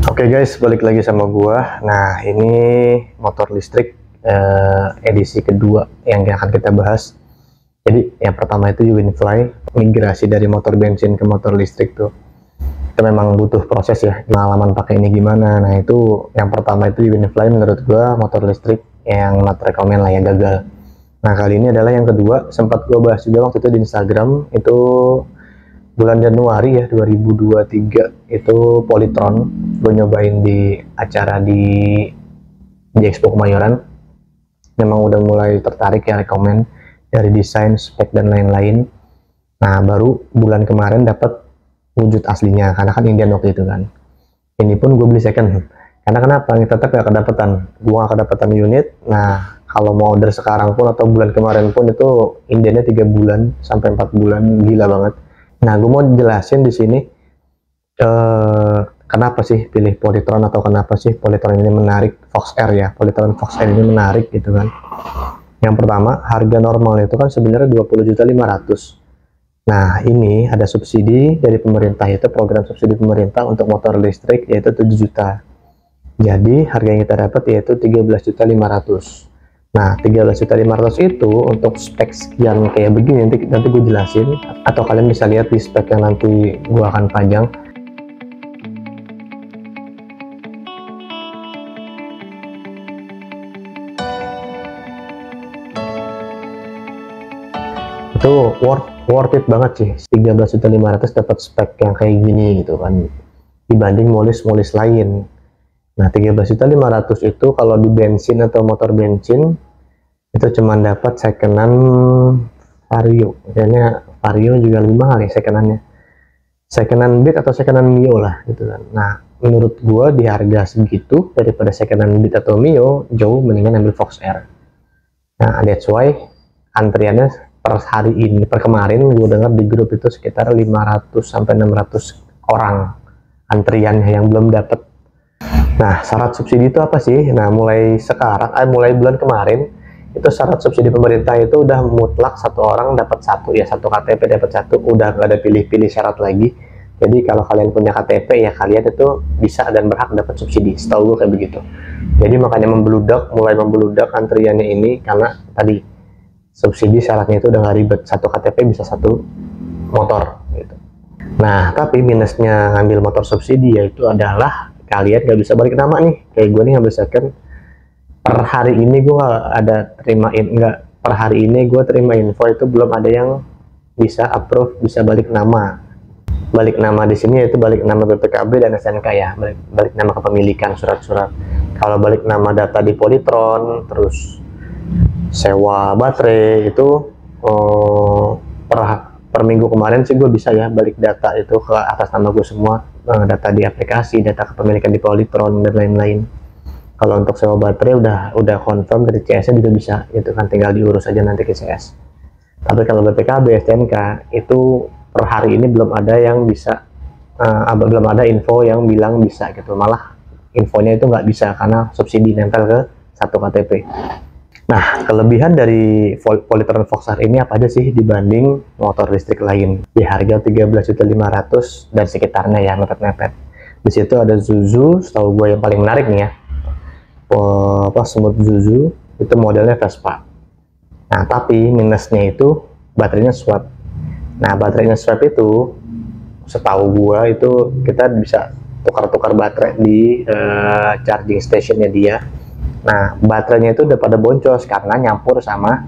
Oke guys, balik lagi sama gua. Nah, ini motor listrik edisi kedua yang akan kita bahas. Jadi, yang pertama itu Uinfly, migrasi dari motor bensin ke motor listrik tuh. Itu memang butuh proses ya, pengalaman pakai ini gimana. Nah, itu yang pertama itu Uinfly menurut gua motor listrik yang not recommend lah, yang gagal. Nah, kali ini adalah yang kedua, sempat gua bahas juga waktu itu di Instagram, itu bulan Januari ya 2023 itu Polytron gue nyobain di acara di Expo Kemayoran. Memang udah mulai tertarik ya, rekomen dari desain, spek dan lain-lain. Nah, baru bulan kemarin dapat wujud aslinya karena kan Indian waktu itu kan. Ini pun gue beli second karena kenapa, ini tetap gak kedapatan, gue gak kedapatan unit. Nah, kalau mau order sekarang pun atau bulan kemarin pun itu Indiannya 3 bulan sampai 4 bulan, gila banget. Nah, gue mau jelasin di sini kenapa sih pilih Polytron atau kenapa sih Polytron ini menarik, Fox R ya, Polytron Fox R ini menarik gitu kan. Yang pertama, harga normal itu kan sebenarnya 20.500.000. Nah, ini ada subsidi dari pemerintah, itu program subsidi pemerintah untuk motor listrik yaitu 7 juta. Jadi, harga yang kita dapat yaitu 13.500.000. Nah, 13.500.000 itu untuk spek sekian kayak begini, nanti gue jelasin, atau kalian bisa lihat di spek yang nanti gue akan panjang. Itu worth it banget sih, 13.500.000 dapat spek yang kayak gini gitu kan, dibanding molis lain. Nah, 13.500.000 itu kalau di bensin atau motor bensin itu cuma dapat secondan Vario. Kayaknya Vario juga lebih mahal ya secondannya. Secondan Beat atau secondan Mio lah gitu kan. Nah, menurut gua di harga segitu daripada secondan Beat atau Mio, jauh mendingan ambil Fox R. Nah, that's why antriannya per hari ini, per kemarin gue dengar di grup itu sekitar 500 sampai 600 orang antriannya yang belum dapat. Nah, syarat subsidi itu apa sih? Nah, mulai sekarang, mulai bulan kemarin, itu syarat subsidi pemerintah itu udah mutlak satu orang dapat satu ya, satu KTP dapat satu, udah nggak ada pilih-pilih syarat lagi. Jadi kalau kalian punya KTP ya kalian itu bisa dan berhak dapat subsidi, setahu gue kayak begitu. Jadi makanya mulai membeludak antriannya ini karena tadi subsidi syaratnya itu udah nggak ribet, satu KTP bisa satu motor gitu. Nah, tapi minusnya ngambil motor subsidi yaitu adalah kalian nggak bisa balik nama nih. Kayak gue nih ngambil second, per hari ini gue per hari ini gue terima info itu belum ada yang bisa approve, bisa balik nama. Balik nama di sini yaitu balik nama BPKB dan SNK ya, balik nama kepemilikan, surat-surat. Kalau balik nama data di Polytron, terus sewa baterai itu per minggu kemarin sih gue bisa ya balik data itu ke atas nama gue semua, data di aplikasi, data kepemilikan di Polytron dan lain-lain. Kalau untuk sewa baterai udah confirm dari CS juga bisa, itu kan tinggal diurus aja nanti ke CS. Tapi kalau BPKB, STNK itu per hari ini belum ada yang bisa, belum ada info yang bilang bisa gitu. Malah infonya itu nggak bisa karena subsidi nempel ke satu KTP. Nah, kelebihan dari Polytron Fox R ini apa aja sih dibanding motor listrik lain? Di harga 13.500.000 dan sekitarnya ya, mepet-mepet. Di situ ada Zuzu, setahu gue yang paling menarik nih ya. Smooth Zuzu, itu modelnya Vespa. Nah, tapi minusnya itu baterainya swap. Nah, baterainya swap itu setahu gue itu kita bisa tukar-tukar baterai di charging stationnya dia. Nah, baterainya itu udah pada boncos karena nyampur sama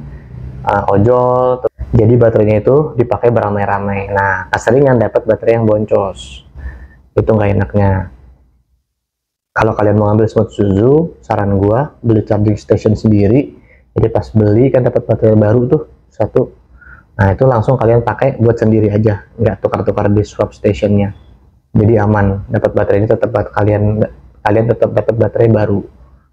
ojol. Jadi baterainya itu dipakai beramai-ramai. Nah, keseringan dapat baterai yang boncos. Itu nggak enaknya. Kalau kalian mau ngambil Smooth Zuzu, saran gua beli charging station sendiri. Jadi pas beli kan dapat baterai baru tuh satu. Nah, itu langsung kalian pakai buat sendiri aja, nggak tukar-tukar di swap stationnya. Jadi aman, dapat baterai ini tetap kalian tetap dapat baterai baru,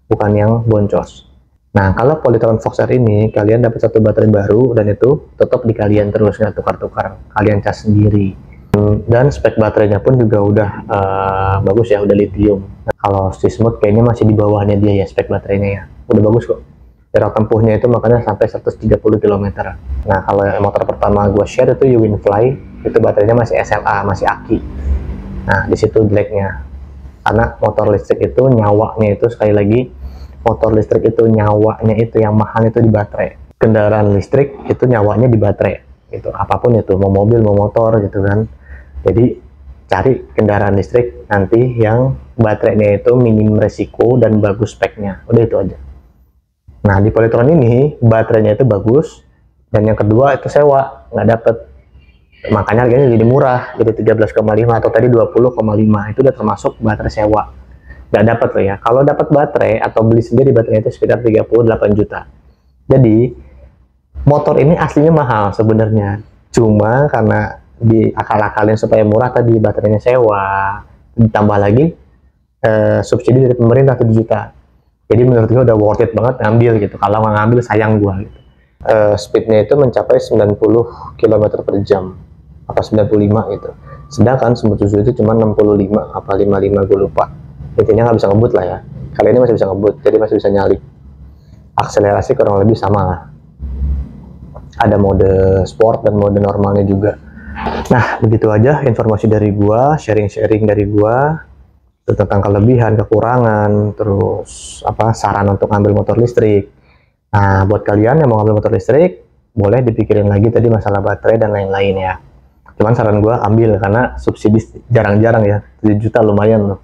bukan yang boncos. Nah, kalau Polytron Fox R ini kalian dapat satu baterai baru dan itu tetap di kalian terus, nggak tukar-tukar, kalian cas sendiri. Dan spek baterainya pun juga udah bagus ya, udah lithium. Nah, kalau si Smooth kayaknya masih di bawahnya dia ya spek baterainya ya, udah bagus kok. Jarak tempuhnya itu makanya sampai 130 km. Nah, kalau motor pertama gue share itu Uinfly, itu baterainya masih SLA, masih aki. Nah, di situ jeleknya. karena motor listrik itu nyawanya itu, sekali lagi, motor listrik itu nyawanya itu yang mahal itu di baterai. Kendaraan listrik itu nyawanya di baterai gitu, apapun itu, mau mobil mau motor gitu kan. Jadi cari kendaraan listrik nanti yang baterainya itu minim resiko dan bagus speknya, udah itu aja. Nah di Polytron ini baterainya itu bagus, dan yang kedua itu sewa, nggak dapet, makanya harganya jadi murah, jadi 13,5 atau tadi 20,5, itu udah termasuk baterai sewa. Nggak dapat loh ya, kalau dapat baterai atau beli sendiri baterai itu sekitar 38 juta. Jadi motor ini aslinya mahal sebenarnya, cuma karena diakal-akalin supaya murah tadi baterainya sewa, ditambah lagi subsidi dari pemerintah 7 juta. Jadi menurut gue udah worth it banget ngambil gitu. Kalau nggak ngambil sayang gue gitu. Speednya itu mencapai 90 km per jam apa 95 itu. Sedangkan Smooth Suzu itu cuma 65 apa 55, gue lupa. Intinya nggak bisa ngebut lah ya. Kali ini masih bisa ngebut, jadi masih bisa nyalip. Akselerasi kurang lebih sama lah. Ada mode sport dan mode normalnya juga. Nah, begitu aja informasi dari gua, sharing-sharing dari gua tentang kelebihan, kekurangan, terus apa saran untuk ambil motor listrik. Nah, buat kalian yang mau ambil motor listrik, boleh dipikirin lagi tadi masalah baterai dan lain-lain ya. Cuman saran gua ambil karena subsidi jarang-jarang ya, 7 juta lumayan loh.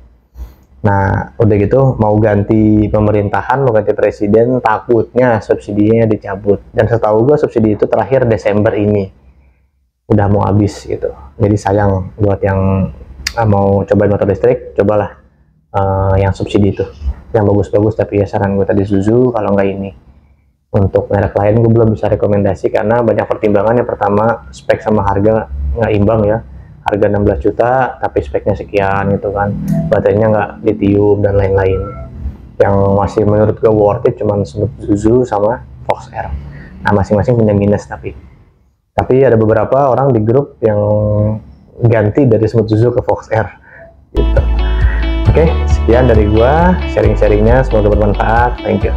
Nah, udah gitu mau ganti pemerintahan, mau ganti presiden, takutnya subsidinya dicabut. Dan setahu gua subsidi itu terakhir Desember ini. Udah mau habis gitu, jadi sayang buat yang mau cobain motor listrik, cobalah yang subsidi itu, yang bagus-bagus. Tapi ya saran gue tadi Suzuki, kalau nggak ini. Untuk merek lain gue belum bisa rekomendasi karena banyak pertimbangan. Yang pertama, spek sama harga nggak imbang ya, harga 16 juta tapi speknya sekian gitu kan, baterainya nggak lithium dan lain-lain. Yang masih menurut gue worth it cuman Suzuki sama Fox R. Nah masing-masing punya minus, tapi ada beberapa orang di grup yang ganti dari Smooth Suzu ke Fox R gitu. Oke, sekian dari gua sharing-sharingnya, semoga bermanfaat. Thank you.